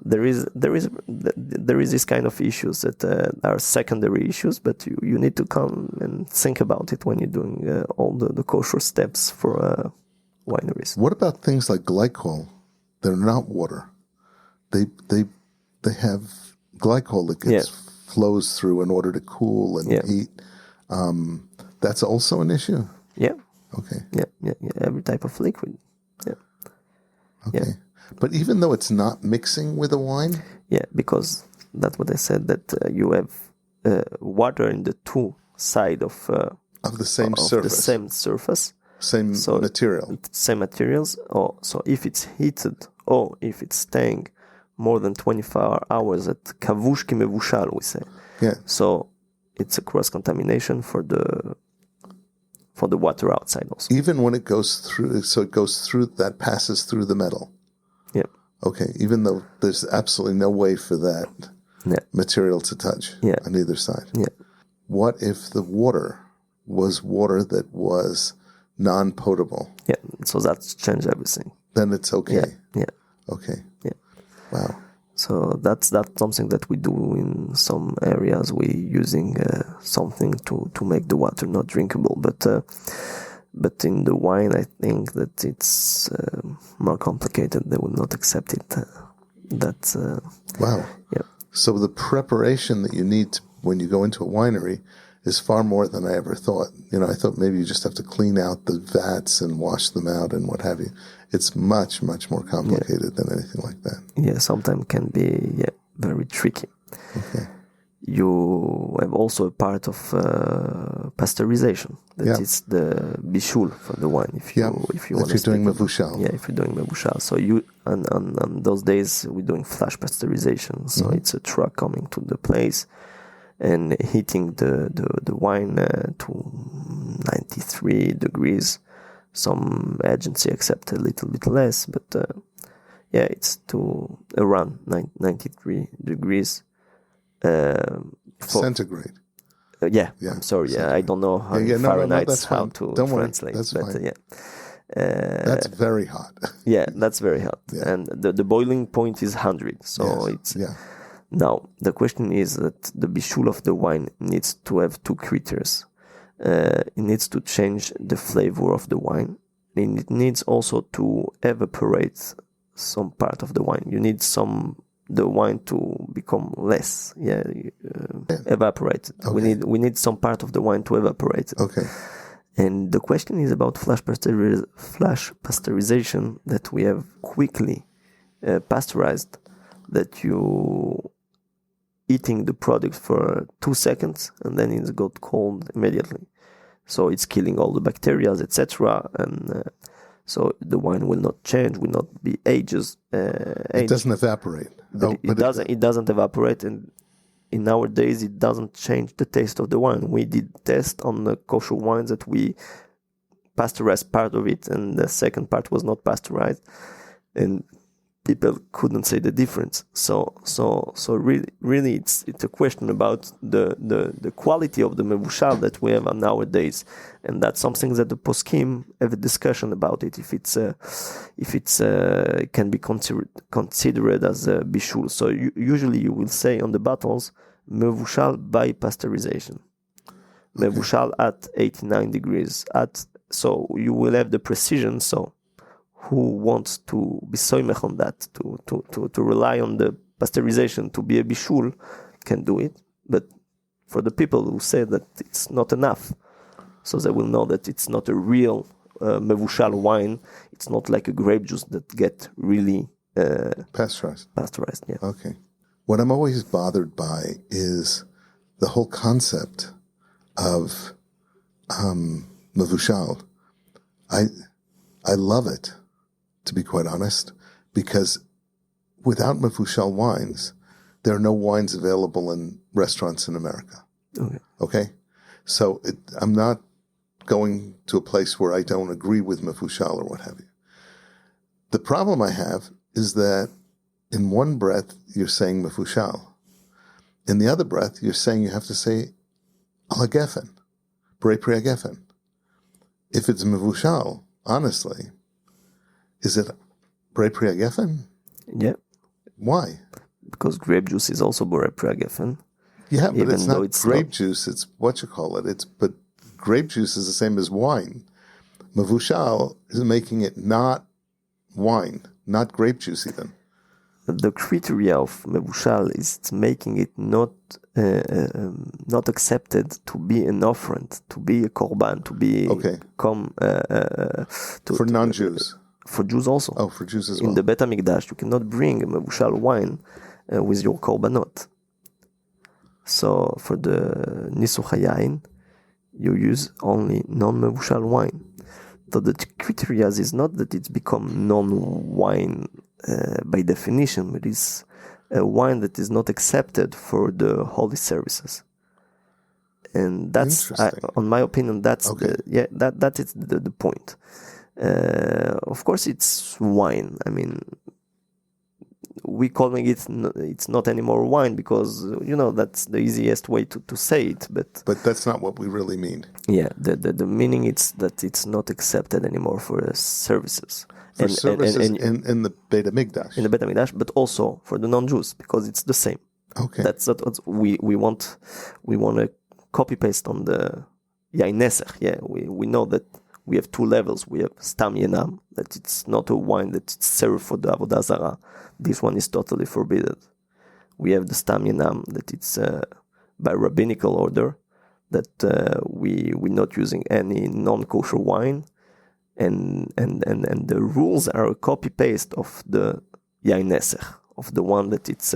there is this kind of issues that are secondary issues, but you need to come and think about it when you're doing all the kosher steps for wineries. What about things like glycol? They're not water. They have glycol that flows through in order to cool and heat. That's also an issue? Yeah. Okay. Yeah. Every type of liquid. Yeah. Okay. Yeah. But even though it's not mixing with a wine? Yeah, because that's what I said, that you have water in the two sides of the same surface. The same surface. Same material. Same materials. So if it's heated or if it's staying more than 24 hours at kavush ki mevushal, we say. Yeah. So it's a cross-contamination for the water outside also. Even when it goes through, that passes through the metal. Yeah. Okay, even though there's absolutely no way for that material to touch on either side. Yeah. What if the water was water that was non-potable? Yeah, so that's changed everything. Then it's okay. Yeah. Okay. Yeah. Wow. So that's something that we do in some areas. We're using something to make the water not drinkable. But in the wine, I think that it's more complicated. They will not accept it. Wow. Yeah. So the preparation that you need when you go into a winery is far more than I ever thought. I thought maybe you just have to clean out the vats and wash them out and what have you. It's much, much more complicated than anything like that. Yeah, sometimes can be very tricky. Okay. You have also a part of pasteurization. That is the bishul for the wine. If you're doing mevushal. Yeah, if you're doing mevushal. So on those days we're doing flash pasteurization. So it's a truck coming to the place and heating the wine to 93 degrees. Some agency accept a little bit less, but it's to around 93 degrees. Centigrade. I'm sorry. I don't know how Fahrenheit how to translate. That's fine. That's very hot. Yeah, that's very hot. Yeah. And the boiling point is 100. So Now the question is that the bishul of the wine needs to have two critters. It needs to change the flavor of the wine, and it needs also to evaporate some part of the wine. You need the wine to become less, evaporated. Okay. We need some part of the wine to evaporate. Okay. And the question is about flash pasteurization, that we have quickly pasteurized, that you eating the product for 2 seconds and then it's got cold immediately. So it's killing all the bacteria, etc. And so the wine will not change, will not be aged. It doesn't evaporate. It doesn't evaporate, and in nowadays it doesn't change the taste of the wine. We did test on the kosher wines that we pasteurized part of it, and the second part was not pasteurized, and people couldn't say the difference. So really, it's a question about the quality of the mevushal that we have nowadays, and that's something that the poskim have a discussion about it. If it's can be considered as a bishul. So usually you will say on the bottles mevushal by pasteurization, mevushal at 89 degrees. So you will have the precision. So who wants to be soymech on that, to rely on the pasteurization to be a bishul, can do it. But for the people who say that it's not enough, so they will know that it's not a real mevushal wine. It's not like a grape juice that get really pasteurized. Pasteurized, yeah. Okay. What I'm always bothered by is the whole concept of mevushal. I love it, to be quite honest, because without mevushal wines, there are no wines available in restaurants in America. Okay? So I'm not going to a place where I don't agree with mevushal or what have you. The problem I have is that in one breath, you're saying mevushal. In the other breath, you're saying you have to say al hagefen, brei pri hagefen. If it's mevushal, honestly, is it brei pri hagefen? Yeah. Why? Because grape juice is also brei pri hagefen. Yeah, but it's not grape juice. It's what you call it. But grape juice is the same as wine. Mevushal is making it not wine, not grape juice even. The criteria of mevushal is making it not accepted to be an offering, to be a korban, to be for non-Jews. For Jews also. Oh, for Jews as well. In the Bet HaMikdash, you cannot bring a mevushal wine with your korbanot. So for the nisuch hayayin, you use only non-mevushal wine. So the criteria is not that it's become non-wine by definition, but it's a wine that is not accepted for the holy services. And that's, on my opinion, that's that is the point. Of course, it's wine. I mean, we calling it, it's not anymore wine because, that's the easiest way to say it. But that's not what we really mean. Yeah, the meaning is that it's not accepted anymore for services. For services in the Beit HaMikdash. In the Beit HaMikdash, but also for the non-Jews, because it's the same. Okay. That's what we want to copy-paste on the Yain Nesech. Yeah, we know that we have two levels. We have Stam Yenam, that it's not a wine that it's served for the Avodah Zarah. This one is totally forbidden. We have the Stam Yenam, that it's by rabbinical order, that we're not using any non-kosher wine, and the rules are a copy-paste of the Yain Nesech, of the one that it's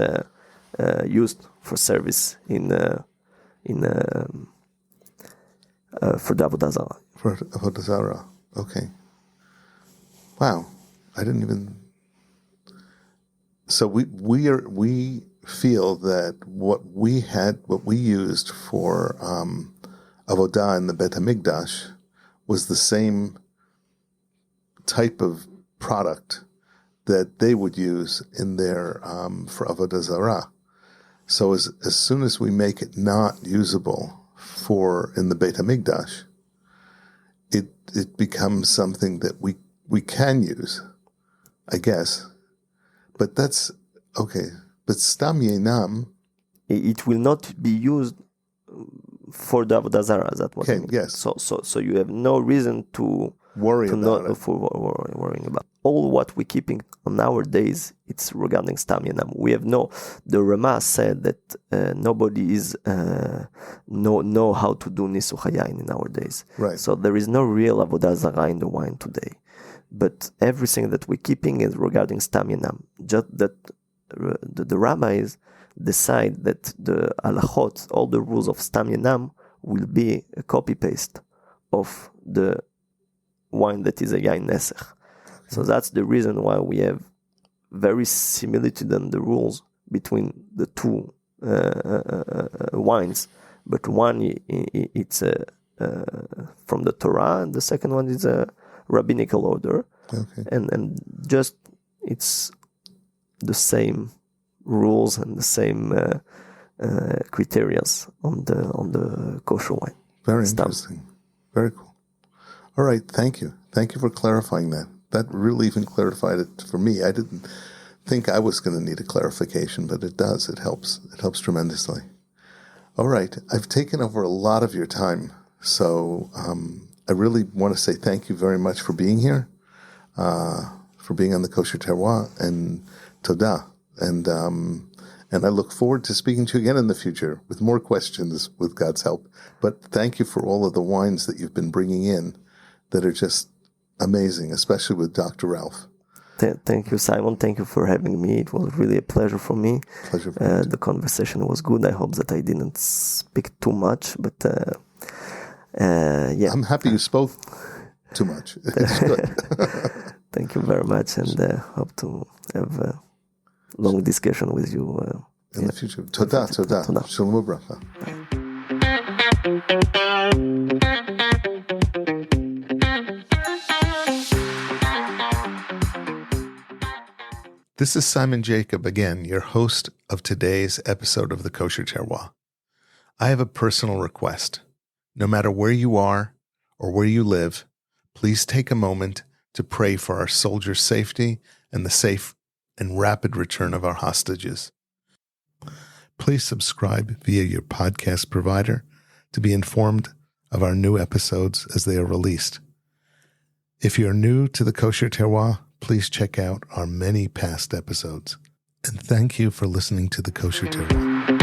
used for service in for the Avodah Zarah. For Avodah Zarah, okay. Wow, I didn't even. So we feel that what we used for Avodah in the Bet HaMikdash was the same type of product that they would use in their for Avodah Zarah. So as soon as we make it not usable for in the Beit HaMikdash, it becomes something that we can use, I guess. But that's okay. But Stam Yenam, it will not be used for the Avodah Zarah. That was okay. Yes. So you have no reason to worrying about. All what we're keeping nowadays, it's regarding Stam Yenam. We have the Rama said that nobody is know how to do Nisuch Hayayin nowadays. Right. So there is no real Avodah Zarah in the wine today. But everything that we're keeping is regarding Stam Yenam. Just that the rabbis decide that the halachot, all the rules of Stam Yenam, will be a copy-paste of the wine that is a Yain Nesech. So that's the reason why we have very similitude in the rules between the two wines. But one, it's from the Torah, and the second one is a rabbinical order. Okay. And just it's the same rules and the same criteria on the kosher wine. Very stamp. interesting. Very cool. All right, thank you. Thank you for clarifying that. That really even clarified it for me. I didn't think I was going to need a clarification, but it does. It helps. It helps tremendously. All right, I've taken over a lot of your time, so I really want to say thank you very much for being here, for being on the Kosher Terroir, and Toda. And I look forward to speaking to you again in the future with more questions with God's help. But thank you for all of the wines that you've been bringing in that are just amazing, especially with Dr. Ralph. Thank you, Simon. Thank you for having me. It was really a pleasure for me. Pleasure for me. The conversation was good. I hope that I didn't speak too much, but yeah. I'm happy you spoke too much. It's good. Thank you very much, and hope to have a long discussion with you in the future. Toda. Shalom u'bracha. This is Simon Jacob again, your host of today's episode of the Kosher Terroir. I have a personal request. No matter where you are or where you live, please take a moment to pray for our soldiers' safety and the safe and rapid return of our hostages. Please subscribe via your podcast provider to be informed of our new episodes as they are released. If you're new to the Kosher Terroir, please check out our many past episodes. And thank you for listening to the Kosher Terroir.